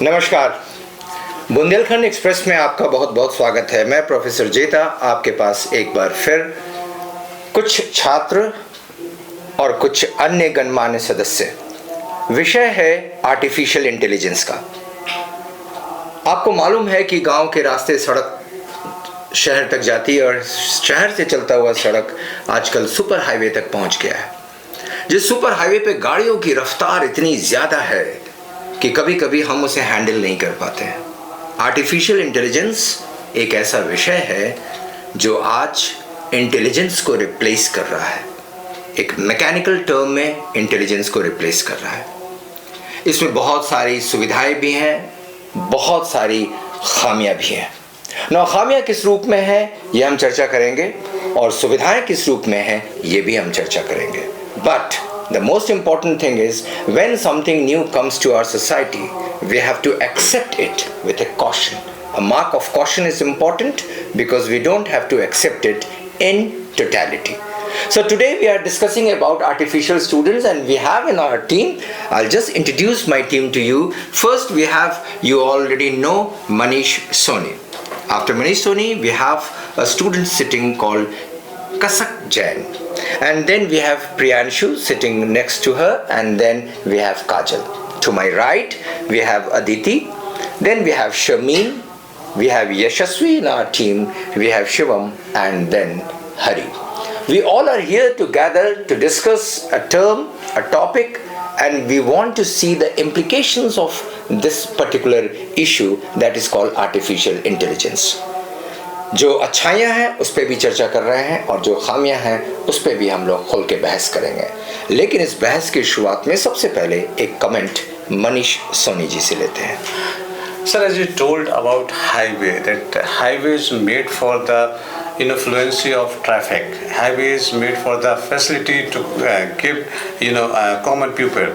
नमस्कार। बुंदेलखंड एक्सप्रेस में आपका बहुत बहुत स्वागत है। मैं प्रोफेसर जेता आपके पास एक बार फिर कुछ छात्र और कुछ अन्य गणमान्य सदस्य। विषय है आर्टिफिशियल इंटेलिजेंस का। आपको मालूम है कि गांव के रास्ते सड़क शहर तक जाती है और शहर से चलता हुआ सड़क आजकल सुपर हाईवे तक पहुंच गया है। जिस सुपर हाईवे पे गाड़ियों की रफ्तार इतनी ज़्यादा है कि कभी कभी हम उसे हैंडल नहीं कर पाते हैं। आर्टिफिशियल इंटेलिजेंस एक ऐसा विषय है जो आज इंटेलिजेंस को रिप्लेस कर रहा है। एक मैकेनिकल टर्म में इंटेलिजेंस को रिप्लेस कर रहा है। इसमें बहुत सारी सुविधाएं भी हैं, बहुत सारी खामियां भी हैं। खामियां किस रूप में है ये हम चर्चा करेंगे और सुविधाएं किस रूप में है ये भी हम चर्चा करेंगे। But the most important thing is when something new comes to our society, we have to accept it with a caution. A mark of caution is important because we don't have to accept it in totality. So today we are discussing about artificial students and we have in our team, I'll just introduce my team to you. First we have, you already know, Manish Soni. After Manish Soni, we have a student sitting called Kasak Jain. And then we have Priyanshu sitting next to her, and then we have Kajal. To my right, we have Aditi. Then we have Shameen. We have Yashasvi in our team. We have Shivam, and then Hari. We all are here together to discuss a term, a topic, and we want to see the implications of this particular issue that is called artificial intelligence. जो अच्छाइयाँ हैं उस पर भी चर्चा कर रहे हैं और जो खामियाँ हैं उस पर भी हम लोग खोल के बहस करेंगे। लेकिन इस बहस की शुरुआत में सबसे पहले एक कमेंट मनीष सोनी जी से लेते हैं। Sir, as you told about highway, that highway is made for the fluency of traffic. Highway is made for the facility to give common people.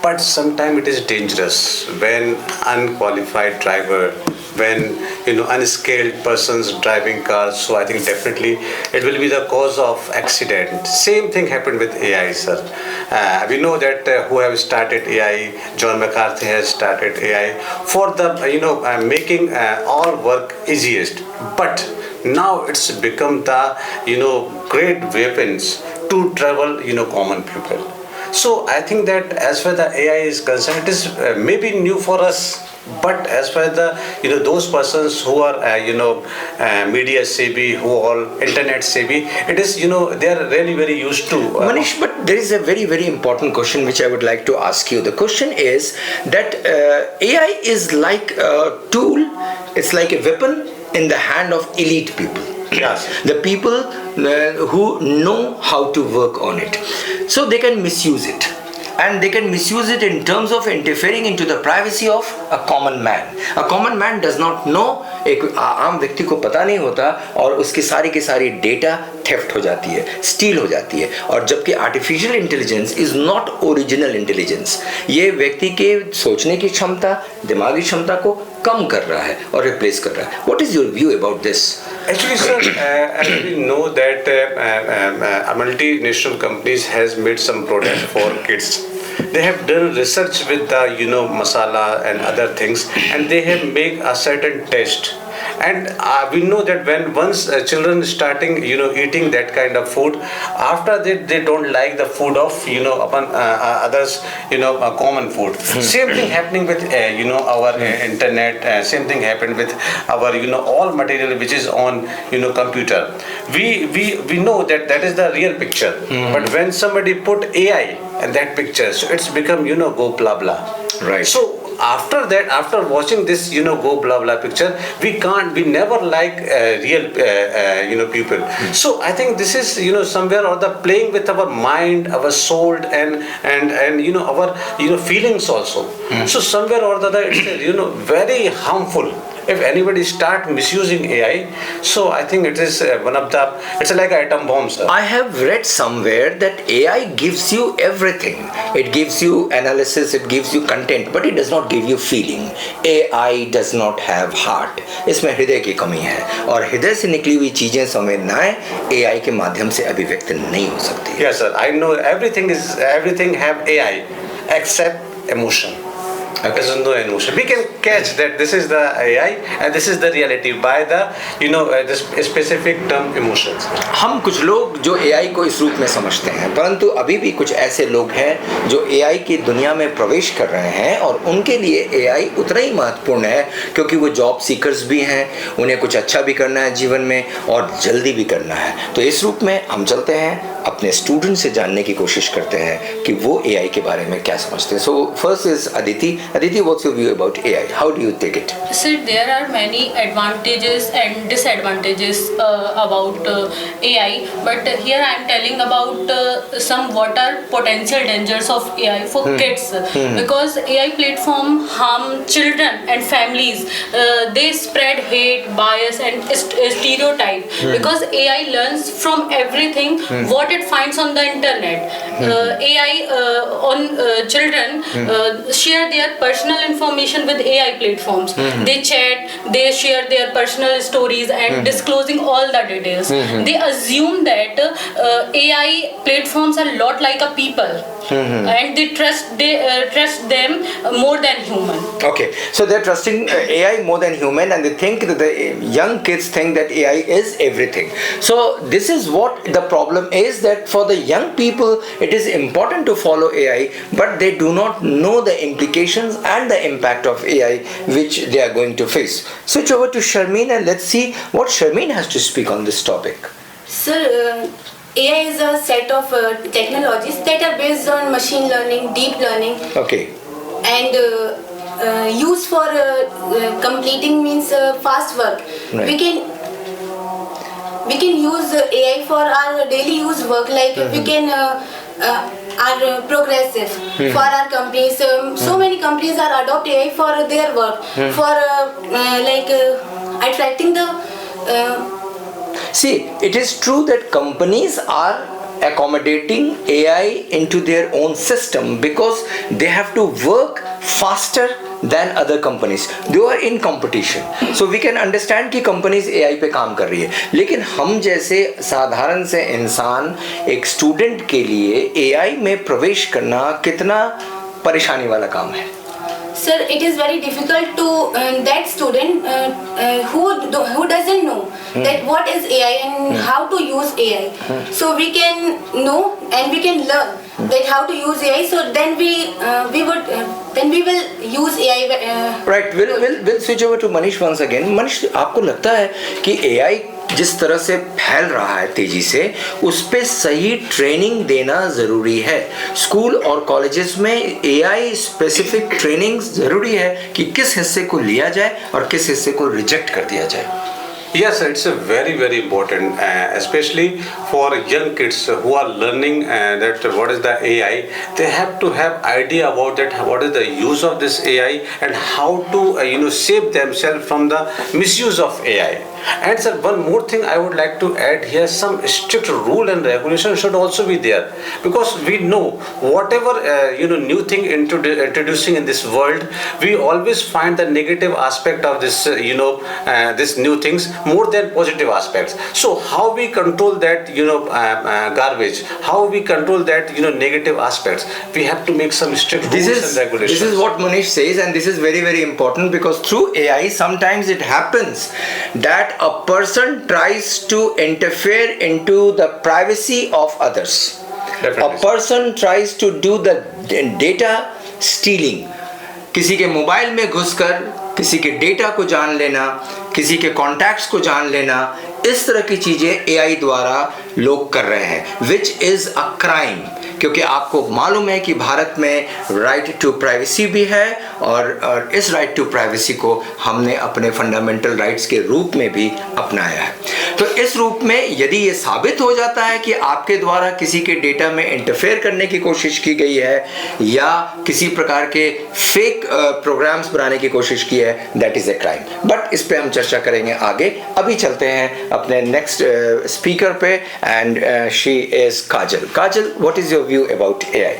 But sometimes it is dangerous when unqualified driver, when unskilled persons driving cars. So I think definitely it will be the cause of accident. Same thing happened with AI, sir. We know that who have started AI, John McCarthy has started AI for the making all work easiest. But now it's become the great weapons to travel common people. So I think that as far the AI is concerned, it is maybe new for us. But as far as the those persons who are media savvy, who are internet savvy, it is they are really very used to. Manish, but there is a very very important question which I would like to ask you. The question is that AI is like a tool. It's like a weapon in the hand of elite people. Yes. The people who know how to work on it, so they can misuse it. And they can misuse it in terms of interfering into the privacy of a common man. A common man does not know, एक आम व्यक्ति को पता नहीं होता और उसकी सारी की सारी डेटा थेफ्ट हो जाती है, स्टील हो जाती है। और जबकि artificial intelligence is not original intelligence. ये व्यक्ति के सोचने की क्षमता, दिमागी क्षमता को कम कर रहा है और रिप्लेस कर रहा है। What is your view about this? Actually, sir, as we know that multinational companies has made some products for kids. They have done research with the masala and other things, and they have made a certain taste. And we know that when once children starting eating that kind of food, after that they don't like the food of upon others common food. Same thing happening with our internet. Same thing happened with our all material which is on computer. We know that that is the real picture. But when somebody put AI in that picture, so it's become go blah blah. Right. So after that, after watching this go blah blah picture, we never like real people. So I think this is somewhere or the playing with our mind, our soul, and our feelings also. So somewhere or the other it's very harmful if anybody start misusing AI. So I think it is one of the, it's like an atom bomb, sir. I have read somewhere that AI gives you everything. It gives you analysis, it gives you content, but it does not give you feeling. AI does not have heart. इसमें हृदय की कमी है और हृदय से निकली हुई चीजें संवेदनाएं AI के माध्यम से अभिव्यक्त नहीं हो सकती। Yes, sir. I know everything have AI except emotion. There's no emotion. We can catch that this is the AI and this is the reality by the this specific term emotions. हम कुछ लोग जो AI को इस रूप में समझते हैं, परंतु अभी भी कुछ ऐसे लोग हैं जो एआई की दुनिया में प्रवेश कर रहे हैं और उनके लिए एआई उतना ही महत्वपूर्ण है, क्योंकि वो जॉब सीकर्स भी हैं, उन्हें कुछ अच्छा भी करना है जीवन में और जल्दी भी करना है। तो इस रूप में हम चलते हैं, अपने स्टूडेंट से जानने की कोशिश करते हैं कि वो एआई के बारे में क्या समझते हैं। So first is Aditi. Aditi, what's your view about AI? How do you take it? Sir, there are many advantages and disadvantages about AI, but here I am telling about some what are potential dangers of AI for kids, because AI platform harm children and families. They spread hate, bias and stereotype, because AI learns from everything what it finds on the internet. AI on children share their personal information with AI platforms. They chat, they share their personal stories and disclosing all the details. They assume that AI platforms are a lot like a people, and they trust them more than human. Okay, so they're trusting AI more than human, and they think that the young kids think that AI is everything. So this is what the problem is, that for the young people it is important to follow AI, but they do not know the implications and the impact of AI which they are going to face. Switch over to Sharmeen and let's see what Sharmeen has to speak on this topic. Sir, AI is a set of technologies that are based on machine learning, deep learning, Okay. and used for completing means fast work. Right. We can use AI for our daily use work, like we can are progressive for our companies. So many companies are adopt AI for their work, for attracting the. See, it is true that companies are accommodating AI into their own system because they have to work faster than other companies. They are in competition. So we can understand कि companies AI पे काम कर रही है, लेकिन हम जैसे साधारण से इंसान एक स्टूडेंट के लिए AI में प्रवेश करना कितना परेशानी वाला काम है? Sir, it is very difficult to that student who doesn't know that what is AI and how to use AI. So we can know and we can learn that how to use AI. So then we will use AI. Right. We'll switch over to Manish once again. Manish, आपको लगता है कि AI जिस तरह से फैल रहा है तेजी से, उस पे सही ट्रेनिंग देना ज़रूरी है? स्कूल और कॉलेजेस में AI स्पेसिफिक ट्रेनिंग ज़रूरी है कि किस हिस्से को लिया जाए और किस हिस्से को रिजेक्ट कर दिया जाए? Yes, it's a very, very important, especially for young kids who are learning that what is the AI. They have to have idea about that, what is the use of this AI and how to save themselves from the misuse of AI. And sir, one more thing I would like to add here, some strict rule and regulation should also be there, because we know whatever new thing introducing in this world, we always find the negative aspect of this this new things more than positive aspects. So how we control that garbage, how we control that negative aspects, we have to make some strict rules and regulations. This is what Manish says, and this is very, very important, because through AI sometimes it happens that a person tries to interfere into the privacy of others. Definitely. A person tries to do the data stealing. किसी के mobile में घुसकर किसी के data को जान लेना, किसी के कॉन्टैक्ट्स को जान लेना, इस तरह की चीज़ें AI द्वारा लोग कर रहे हैं, विच इज़ अ क्राइम। क्योंकि आपको मालूम है कि भारत में राइट टू प्राइवेसी भी है, और इस राइट टू प्राइवेसी को हमने अपने फंडामेंटल राइट्स के रूप में भी अपनाया है। तो इस रूप में यदि ये साबित हो जाता है कि आपके द्वारा किसी के डेटा में इंटरफेयर करने की कोशिश की गई है या किसी प्रकार के फेक प्रोग्राम्स बनाने की कोशिश की है, that is a crime. But इस पे हम चर्चा करेंगे आगे। अभी चलते हैं अपने नेक्स्ट स्पीकर पे, and she is Kajal. Kajal, what is your view about AI?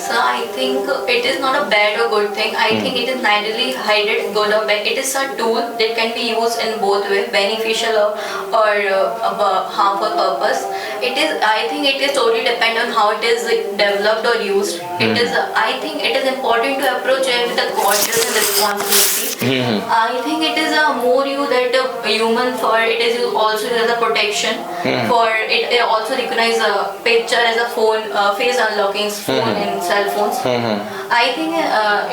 So I think it is not a bad or good thing. I think it is neitherly hidden good or bad. It is a tool that can be used in both ways, beneficial or harmful purpose. It is. I think it is totally depend on how it is developed or used. It is. I think it is important to approach it with a cautious and responsibility. I think it is a more you that a human for it is also as a protection for it. It also recognize a picture as a phone face unlocking phone in cell phones. I think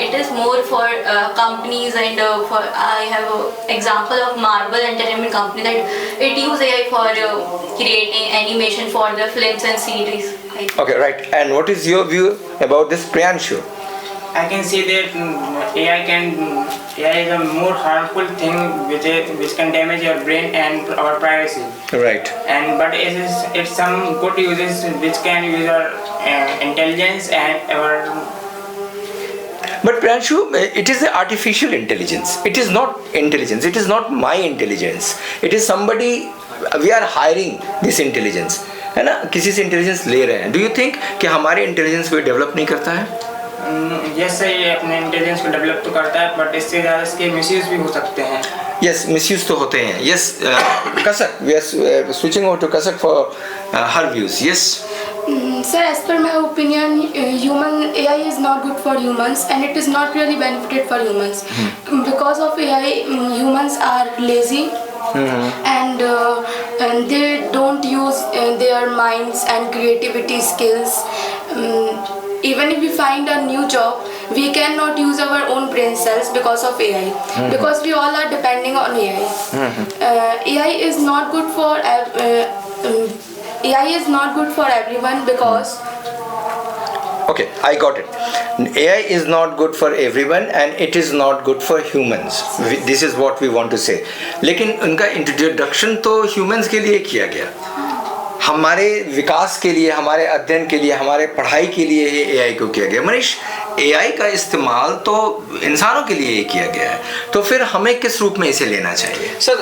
it is more for companies and for I have an example of Marvel Entertainment Company that it use AI for creating animation for the films and series. I think. Okay, right. And what is your view about this, Priyanshu? I can say that AI is a more harmful thing which can damage your brain and our privacy. Right. But it's some good uses which can use our intelligence and our. But Priyanshu, it is the artificial intelligence. It is not intelligence. It is not my intelligence. It is somebody, we are hiring this intelligence. है ना, किसी से intelligence ले रहे हैं. Do you think कि हमारे intelligence कोई डेवलप नहीं करता है? यस सर, ये अपने इंटेलिजेंस को डेवलप तो करता है, बट इससे ज़्यादा इसके मिसयूज भी हो सकते हैं. Yes, misuse तो होते हैं. Yes, Kasak, we are switching over to Kasak for her views. Yes. Sir, as per my opinion, human AI is not good for humans, and it is not really benefited for humans. Because of AI, humans are lazy, and they don't use their minds and creativity skills. Even if we find a new job, we cannot use our own brain cells because of AI. Because we all are depending on AI. AI is not good for AI is not good for everyone because. Okay, I got it. AI is not good for everyone and it is not good for humans. This is what we want to say. लेकिन उनका introduction तो humans के लिए किया गया. हमारे विकास के लिए, हमारे अध्ययन के लिए, हमारे पढ़ाई के लिए ये एआई को किया गया. मनीष, एआई का इस्तेमाल तो इंसानों के लिए ही किया गया है, तो फिर हमें किस रूप में इसे लेना चाहिए? Sir,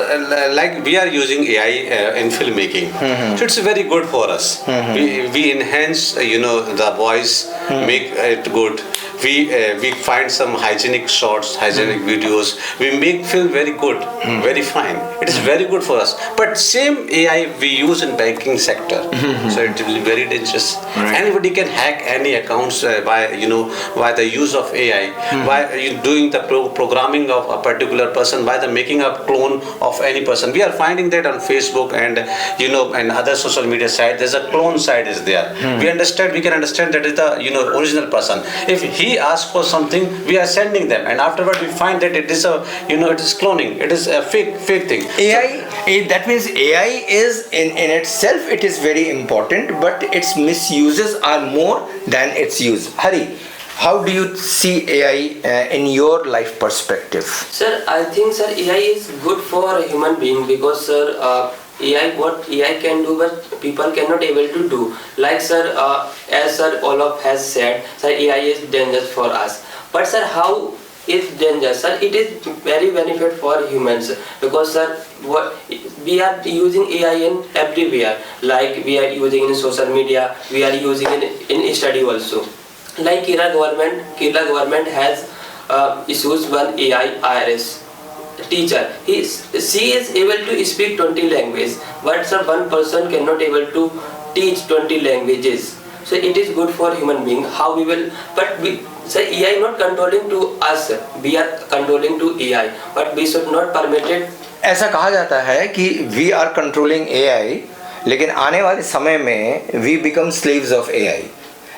like we are using AI in filmmaking, so it's very good for us. We enhance, the voice, make it good. We find some hygienic shots, hygienic videos. We make film very good, very fine. It is very good for us. But same AI we use in banking sector, so it will be very dangerous. Right. Anybody can hack any accounts by the use of AI, by doing the programming of a particular person, by the making a clone of any person. We are finding that on Facebook and and other social media sites. There's a clone site is there. We can understand that is the original person. If he asks for something, we are sending them, and afterward we find that it is it is cloning. It is a fake thing. AI, that means AI is in itself it is very important, but its misuses are more than its use. Hari, how do you see AI in your life perspective? Sir, I think sir AI is good for a human being because sir what AI can do but people cannot able to do. Like sir, as sir Olaf has said, sir AI is dangerous for us. But sir, how is dangerous? Sir, it is very benefit for humans because sir, we are using AI in everywhere. Like we are using in social media, we are using in study also. Like Kerala government has issued one AI IRS teacher. She is able to speak 20 languages, but sir, one person cannot able to teach 20 languages. So it is good for human being. How we will, but sir, AI not controlling to us. We are controlling to AI, but we should not permit it. ऐसा कहा जाता है कि we are controlling AI, लेकिन आने वाले समय में we become slaves of AI.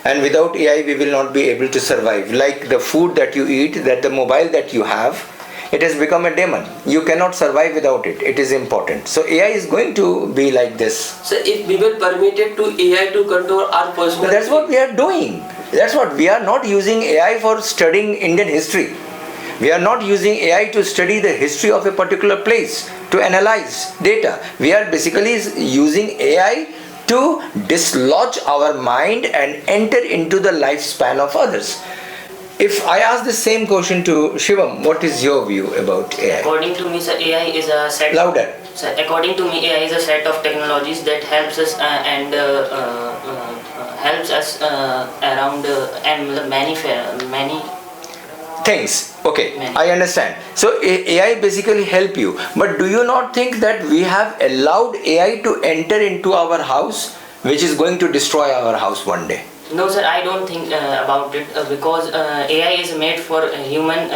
And without AI, we will not be able to survive. Like the food that you eat, that the mobile that you have, it has become a demon. You cannot survive without it. It is important. So AI is going to be like this. So if we will permit it to AI to control our personal. That's what we are doing. That's what we are not using AI for studying Indian history. We are not using AI to study the history of a particular place, to analyze data. We are basically using AI to dislodge our mind and enter into the lifespan of others. If I ask the same question to Shivam, what is your view about AI? According to me, sir, AI is a set. Louder. So according to me, AI is a set of technologies that helps us around and many. Things. Okay, Many. I understand. So AI basically help you, but do you not think that we have allowed AI to enter into our house, which is going to destroy our house one day? No, sir, I don't think about it because AI is made for human.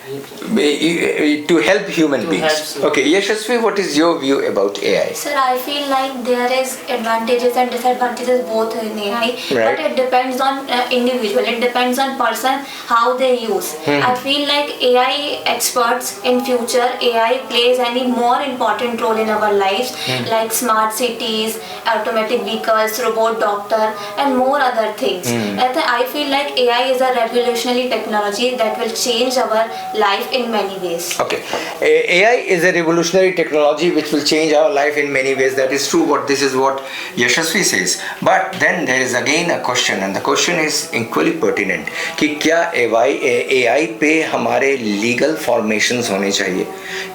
To help human To beings. help. Okay, Yashasvi, what is your view about AI? Sir, I feel like there is advantages and disadvantages both in AI, Right. but it depends on individual. It depends on person how they use. I feel like AI experts in future, AI plays any more important role in our lives, like smart cities, automatic vehicles, robot doctor, and more other things. And I feel like AI is a revolutionary technology that will change our life in many ways. Okay, AI is a revolutionary technology which will change our life in many ways. That is true. This is what Yashasvi says. But then there is again a question, and the question is equally pertinent. कि क्या AI पे हमारे legal formations होने चाहिए?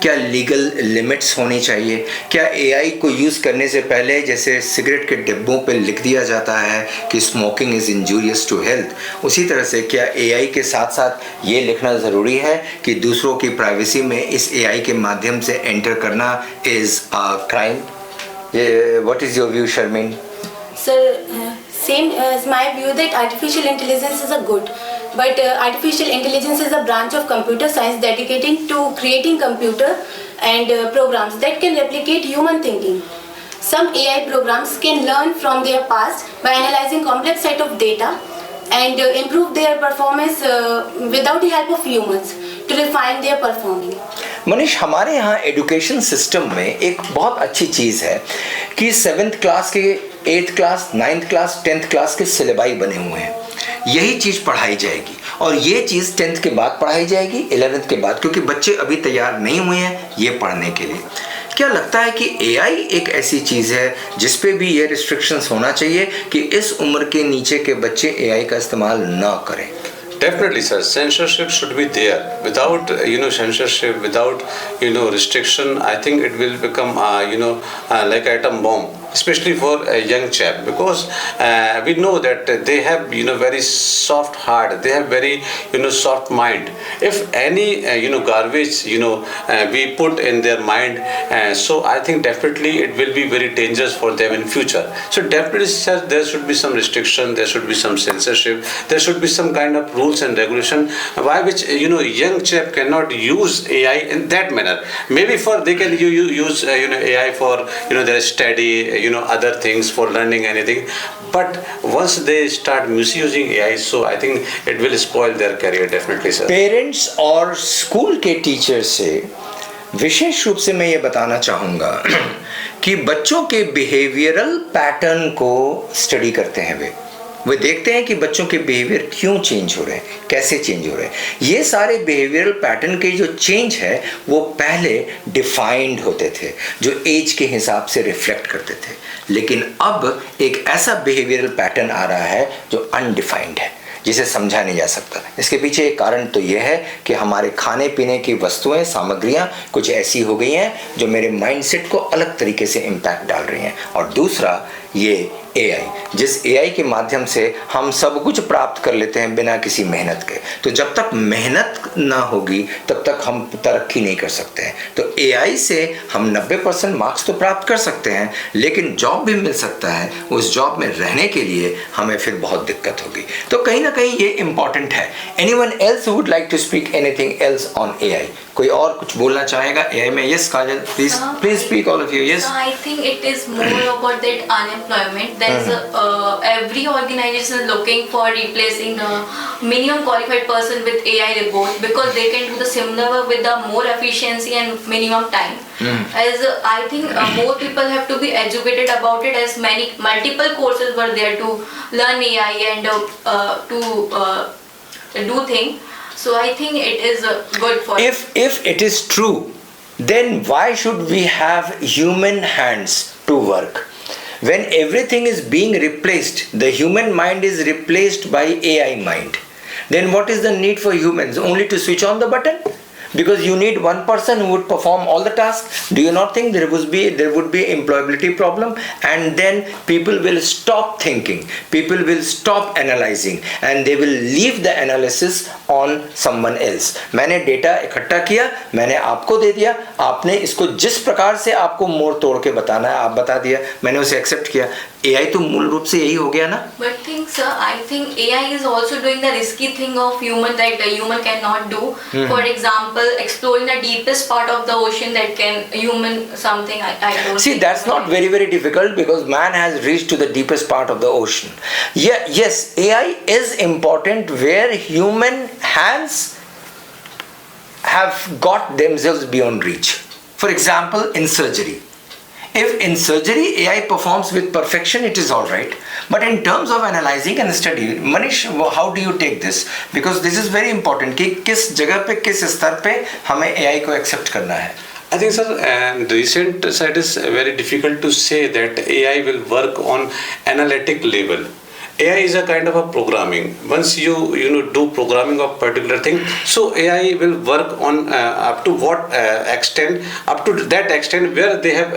क्या legal limits होनी चाहिए? क्या AI को use करने से पहले जैसे सिगरेट के डिब्बों पे लिख दिया जाता है कि smoking is injurious to health, उसी तरह से क्या AI के साथ साथ ये लिखना ज़रूरी है कि दूसरों की प्राइवेसी में इस AI के माध्यम से एंटर करना is crime? What is your view, Sharmin? Sir, same as my view that artificial intelligence is a good, but artificial intelligence is a branch of computer science dedicated to creating computer and programs that can replicate human thinking. Some AI programs can learn from their past by analyzing complex set of data and improve their performance without the help of humans to refine their performing. Manish, हमारे यहाँ education system में एक बहुत अच्छी चीज़ है कि 7th class के 8th class 9th class 10th class के सिलेबाई बने हुए हैं. यही चीज़ पढ़ाई जाएगी और ये चीज़ 10th के बाद पढ़ाई जाएगी, 11th के बाद, क्योंकि बच्चे अभी तैयार नहीं हुए हैं ये पढ़ने के लिए. क्या लगता है कि AI एक ऐसी चीज़ है जिस पे भी ये रिस्ट्रिक्शंस होना चाहिए कि इस उम्र के नीचे के बच्चे AI का इस्तेमाल ना करें? Definitely, sir. Censorship should be there. Without censorship, without restriction, I think it will become like atom bomb, especially for a young chap, because we know that they have very soft heart, they have very soft mind. If any garbage we put in their mind, so I think definitely it will be very dangerous for them in future. So definitely, sir, there should be some restriction, there should be some censorship, there should be some kind of rules and regulation by which young chap cannot use AI in that manner. Maybe for they can use AI for their study, other things, for learning anything, but once they start misusing AI, so I think it will spoil their career, definitely, sir. Parents और school के teacher से विशेष रूप से मैं ये बताना चाहूँगा कि बच्चों के बिहेवियरल पैटर्न को स्टडी करते हैं. वे देखते हैं कि बच्चों के बिहेवियर क्यों चेंज हो रहे हैं, कैसे चेंज हो रहे हैं. ये सारे बिहेवियरल पैटर्न के जो चेंज है वो पहले डिफाइंड होते थे, जो एज के हिसाब से रिफ्लेक्ट करते थे, लेकिन अब एक ऐसा बिहेवियरल पैटर्न आ रहा है जो अनडिफाइंड है, जिसे समझा नहीं जा सकता. इसके पीछे एक कारण तो यह है कि हमारे खाने पीने की वस्तुएं, सामग्रियां कुछ ऐसी हो गई हैं जो मेरे माइंडसेट को अलग तरीके से इम्पैक्ट डाल रही हैं. और दूसरा ये AI, जिस AI के माध्यम से हम सब कुछ प्राप्त कर लेते हैं बिना किसी मेहनत के. तो जब तक मेहनत ना होगी तब तक हम तरक्की नहीं कर सकते हैं. तो AI से हम 90% मार्क्स तो प्राप्त कर सकते हैं, लेकिन जॉब भी मिल सकता है. उस जॉब में रहने के लिए हमें फिर बहुत दिक्कत होगी. तो कहीं ना कहीं ये इम्पॉर्टेंट है. Anyone else would like to speak anything else on AI? कोई और कुछ बोलना चाहेगा AI में? Yes Kajal, please speak all of you. Yes. I think it is more about that unemployment. There's every organization is looking for replacing a minimum qualified person with AI robot because they can do the similar work with the more efficiency and minimum time. As I think more people have to be educated about it, as multiple courses were there to learn AI and to do things. So I think it is good for. If it is true, then why should we have human hands to work? When everything is being replaced, the human mind is replaced by AI mind. Then what is the need for humans? Only to switch on the button? because you need one person who would perform all the tasks. Do you not think there would be employability problem, and then people will stop thinking, people will stop analyzing, and they will leave the analysis on someone else. मैंने data इकट्ठा किया, मैंने आपको दे दिया, आपने इसको जिस प्रकार से आपको मोड़ तोड़ के बताना है आप बता दिया, मैंने उसे एक्सेप्ट किया. AI तो मूल रूप से यही हो गया ना. But sir, I think AI is also doing the risky thing of human that the human cannot do. For example, exploring the deepest part of the ocean that can human something I don't. See, that's not very difficult, because man has reached to the deepest part of the ocean. Yeah, yes, AI is important where human hands have got themselves beyond reach. For example, in surgery. If in surgery AI performs with perfection, it is all right. But in terms of analyzing and study, Manish, how do you take this? Because this is very important कि किस जगह पे, किस स्तर पे हमें AI को accept करना है. I think, sir, the recent side is very difficult to say that AI will work on analytic level. AI is a kind of a programming. Once you do programming of particular thing, so AI will work on up to what extent, up to that extent where they have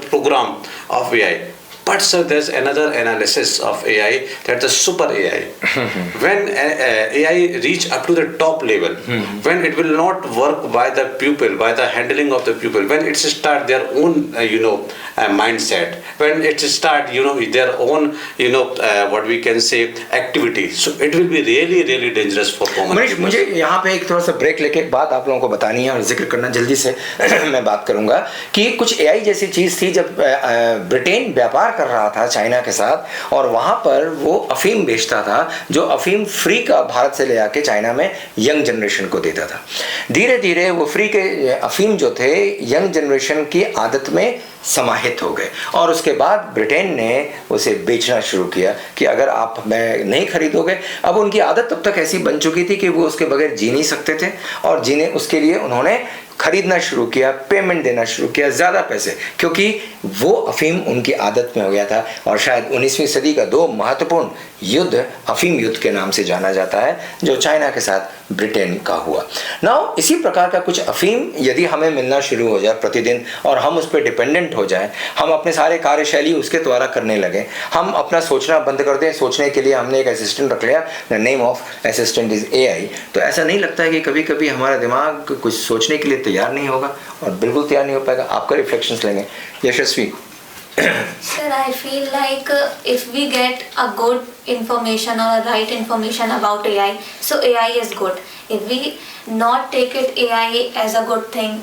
program of AI. But sir, there's another analysis of AI, that's the super AI. When AI reach up to the top level, when it will not work by the pupil, by the handling of the pupil, when it start their own mindset, when it start their own what we can say activity, so it will be really dangerous for common Manish, people. मुझे यहाँ पे एक थोड़ा सा break लेके एक बात आप लोगों को बतानी है और जिक्र करना जल्दी से मैं बात करूंगा कि कुछ AI जैसी चीज थी जब ब्रिटेन व्यापार कर रहा था चाइना के साथ, और वहां पर वो अफीम बेचता था, जो अफीम फ्री का भारत से ले आके चाइना में यंग जनरेशन को देता था. धीरे धीरे वो फ्री के अफीम जो थे यंग जनरेशन की आदत में समाहित हो गए, और उसके बाद ब्रिटेन ने उसे बेचना शुरू किया कि अगर आप मैं नहीं खरीदोगे. अब उनकी आदत तब तक ऐसी बन चुकी थी कि वो उसके बगैर जी नहीं सकते थे, और जीने उसके लिए उन्होंने खरीदना शुरू किया, पेमेंट देना शुरू किया, ज़्यादा पैसे, क्योंकि वो अफीम उनकी आदत में हो गया था. और शायद 19वीं सदी का 2 महत्वपूर्ण युद्ध अफीम युद्ध के नाम से जाना जाता है, जो चाइना के साथ ब्रिटेन का हुआ. नाउ इसी प्रकार का कुछ अफीम यदि हमें मिलना शुरू हो जाए प्रतिदिन, और हम उस पर डिपेंडेंट हो जाए, हम अपने सारे कार्यशैली उसके द्वारा करने लगे, हम अपना सोचना बंद कर दें, सोचने के लिए हमने एक असिस्टेंट रख लिया, the name of assistant is AI, तो ऐसा नहीं लगता है कि कभी कभी हमारा दिमाग कुछ सोचने के लिए तैयार नहीं होगा, और बिल्कुल तैयार नहीं हो पाएगा. आपका रिफ्लेक्शंस लेंगे यशस्वी. Sir, I feel like if we get a good information or a right information about AI, so AI is good. If we not take it AI as a good thing,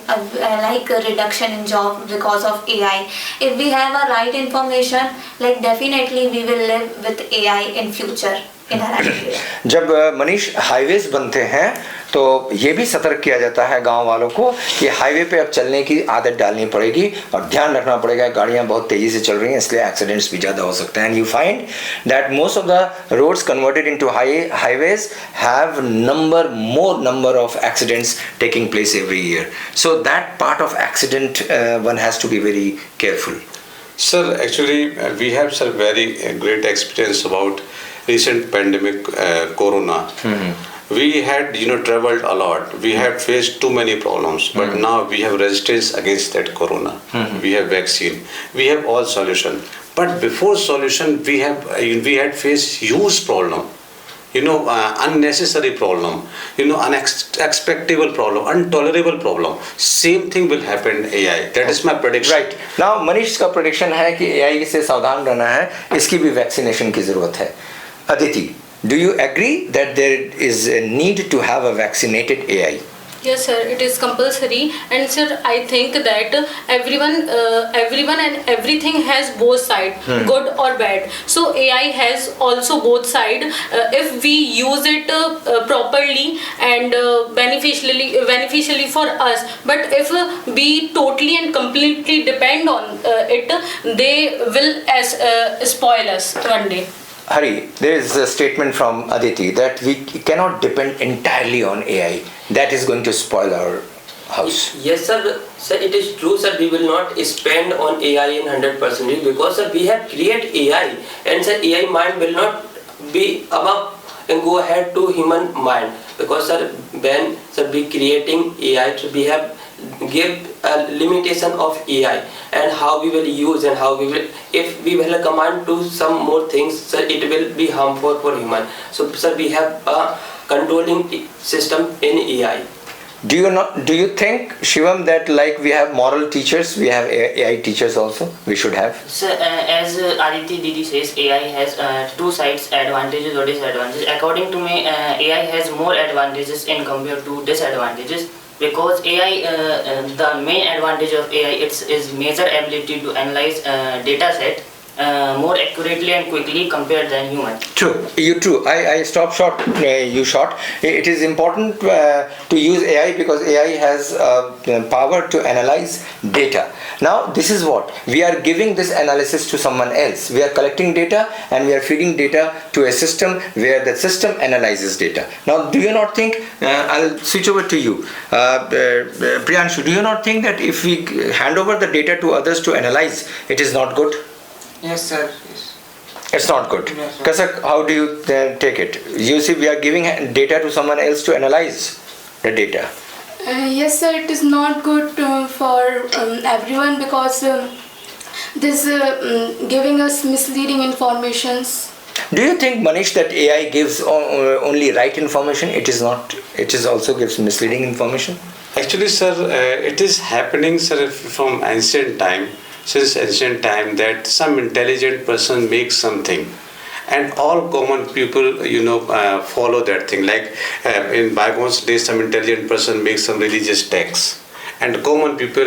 like a reduction in job because of AI, if we have a right information, like definitely we will live with AI in future. जब Manish highways बनते हैं तो ये भी सतर्क किया जाता है गांव वालों को कि हाईवे पे अब चलने की आदत डालनी पड़ेगी और ध्यान रखना पड़ेगा, गाड़ियां बहुत तेजी से चल रही हैं इसलिए एक्सीडेंट्स भी ज़्यादा हो सकते हैं. And you find that most of the roads converted into highways have more number of accidents taking place every year. So that part of accident one has to be very careful. Sir, actually we have very great experience about recent pandemic corona. We had traveled a lot, we had faced too many problems, but now we have resistance against that corona. We have vaccine, we have all solution, but before solution we had faced huge problem, unnecessary problem, unexpectable problem, intolerable problem. Same thing will happen in AI. That is my prediction. Right. Now Manish का prediction है कि AI से सावधान रहना है, इसकी भी vaccination की जरूरत है. Aditi, do you agree that there is a need to have a vaccinated AI? Yes, sir. It is compulsory, and sir, I think that everyone and everything has both sides, good or bad. So AI has also both sides. If we use it properly and beneficially for us, but if we totally and completely depend on it, they will spoil us one day. Hari, there is a statement from Aditi that we cannot depend entirely on AI. That is going to spoil our house. Yes, sir. Sir, it is true, sir. We will not spend on AI in 100% because, sir, we have created AI, and sir, AI mind will not be above can go ahead to human mind, because sir, when sir we creating AI, so we have give a limitation of AI and how we will use and how we will, if we will command to some more things, sir, it will be harmful for human. So sir, we have a controlling system in AI. Do you think, Shivam, that like we have moral teachers, we have AI teachers also? We should have. So, as Aditi Didi says, AI has two sides, advantages or disadvantages. According to me, AI has more advantages in compared to disadvantages, because AI, the main advantage of AI is major ability to analyze data set more accurately and quickly compared than human. True. I stopped short, you short. It is important to use AI because AI has power to analyze data. Now, this is what we are giving this analysis to someone else. We are collecting data and we are feeding data to a system where the system analyzes data. Now, do you not think, I'll switch over to you, Priyanshu, do you not think that if we hand over the data to others to analyze, it is not good? Yes, sir. Yes. It's not good. Yes, sir. Kasak, how do you take it? You see, we are giving data to someone else to analyze the data. Yes, sir, it is not good for everyone, because this giving us misleading informations. Do you think, Manish, that AI gives only right information? It is not. It is also gives misleading information. Actually, sir, it is happening, sir, from ancient time. Since ancient time, that some intelligent person makes something and all common people follow that thing. Like in bygones days, some intelligent person makes some religious text and common people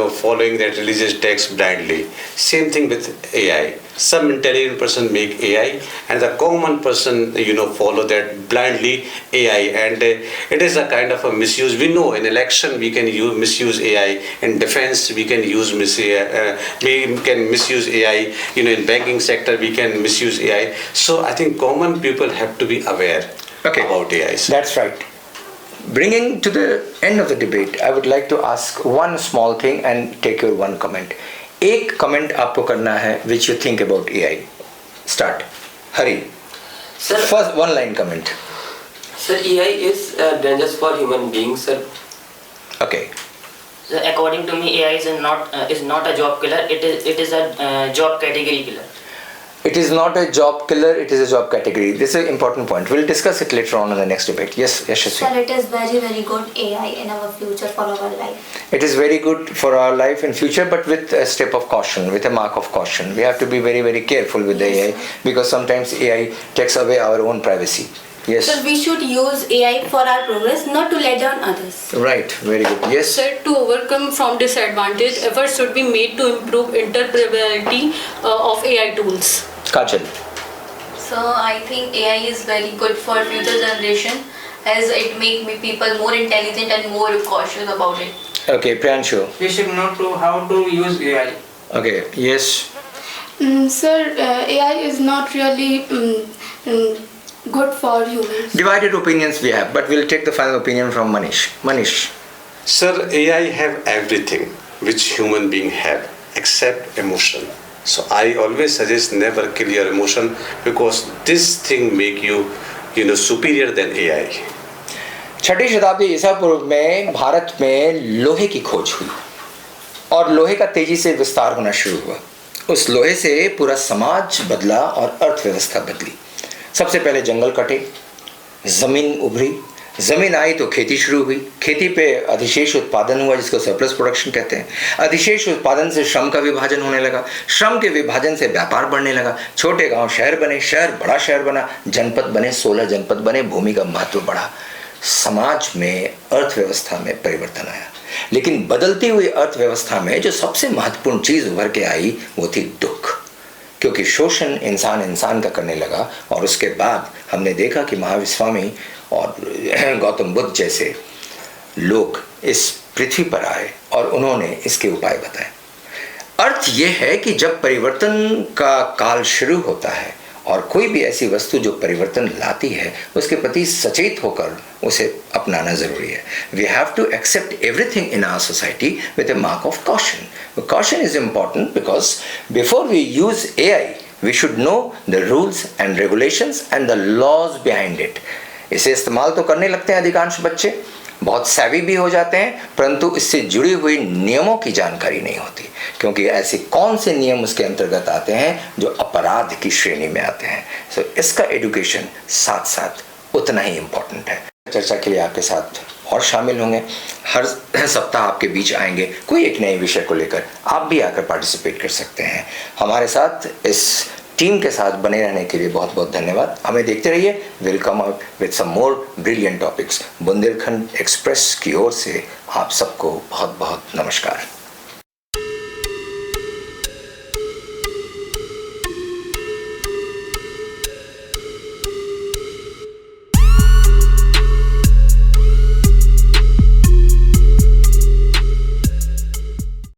following that religious text blindly. Same thing with AI. Some intelligent person make AI and the common person follow that blindly AI, and it is a kind of a misuse. We know in election we can misuse AI, in defense we can misuse AI, in banking sector we can misuse AI. So I think common people have to be aware about AI. That's right. Bringing to the end of the debate, I would like to ask one small thing and take your one comment. एक comment आपको करना है which you think about AI. Start. Hari. Sir, first one line comment. Sir, AI is dangerous for human beings, sir. Okay. So according to me, AI is not a job killer. It is a job category killer. It is not a job killer, it is a job category. This is an important point. We'll discuss it later on in the next debate. Yes, Yashasvi. Sir, it is very, very good AI in our future for our life. It is very good for our life in future, but with a step of caution, with a mark of caution. We have to be very, very careful with the AI because sometimes AI takes away our own privacy. Yes. So we should use AI for our progress, not to let down others. Right, very good. Yes. Sir, to overcome from disadvantage, efforts should be made to improve interoperability of AI tools. Kajal. So I think AI is very good for future generation, as it make me people more intelligent and more cautious about it. Okay, Priyanshu. We should know how to use AI. Okay, yes. Sir, AI is not really good for humans. Divided opinions we have, but we'll take the final opinion from Manish. Manish. Sir, AI have everything which human being have except emotion. So I always suggest never kill your emotion, because this thing make you superior than AI. छठी शताब्दी ईसा पूर्व में भारत में लोहे की खोज हुई और लोहे का तेजी से विस्तार होना शुरू हुआ। उस लोहे से पूरा समाज बदला और अर्थव्यवस्था बदली। सबसे पहले जंगल कटे, जमीन उभरी, जमीन आई तो खेती शुरू हुई। खेती पे अधिशेष उत्पादन हुआ, जिसको सरप्लस प्रोडक्शन कहते हैं। अधिशेष उत्पादन से श्रम का विभाजन होने लगा, श्रम के विभाजन से व्यापार बढ़ने लगा। छोटे गांव शहर बने, शहर बड़ा शहर बना, जनपद बने, 16 जनपद बने, भूमि का महत्व बढ़ा। समाज में, अर्थव्यवस्था में परिवर्तन आया। लेकिन बदलती हुई अर्थव्यवस्था में जो सबसे महत्वपूर्ण चीज उभर के आई वो थी दुख, क्योंकि शोषण इंसान इंसान का करने लगा। और उसके बाद हमने देखा कि महावीर स्वामी और गौतम बुद्ध जैसे लोग इस पृथ्वी पर आए और उन्होंने इसके उपाय बताए। अर्थ ये है कि जब परिवर्तन का काल शुरू होता है और कोई भी ऐसी वस्तु जो परिवर्तन लाती है उसके प्रति सचेत होकर उसे अपनाना जरूरी है। We have to accept everything in our society with a mark of caution. Caution is important because before we use AI, we should know the rules and regulations and the laws behind it. इसे इस्तेमाल तो करने लगते हैं अधिकांश बच्चे, बहुत savvy भी हो जाते हैं, परंतु इससे जुड़ी हुई नियमों की जानकारी नहीं होती, क्योंकि ऐसे कौन से नियम उसके अंतर्गत आते हैं जो अपराध की श्रेणी में आते हैं। सो इसका एजुकेशन साथ साथ उतना ही इम्पोर्टेंट है। चर्चा के लिए आपके साथ और शामिल होंगे, हर सप्ताह आपके बीच आएंगे कोई एक नए विषय को लेकर, आप भी आकर पार्टिसिपेट कर सकते हैं। हमारे साथ इस टीम के साथ बने रहने के लिए बहुत बहुत धन्यवाद। हमें देखते रहिए, will come out with some more brilliant topics. Bundelkhand express की ओर से आप सबको बहुत बहुत नमस्कार।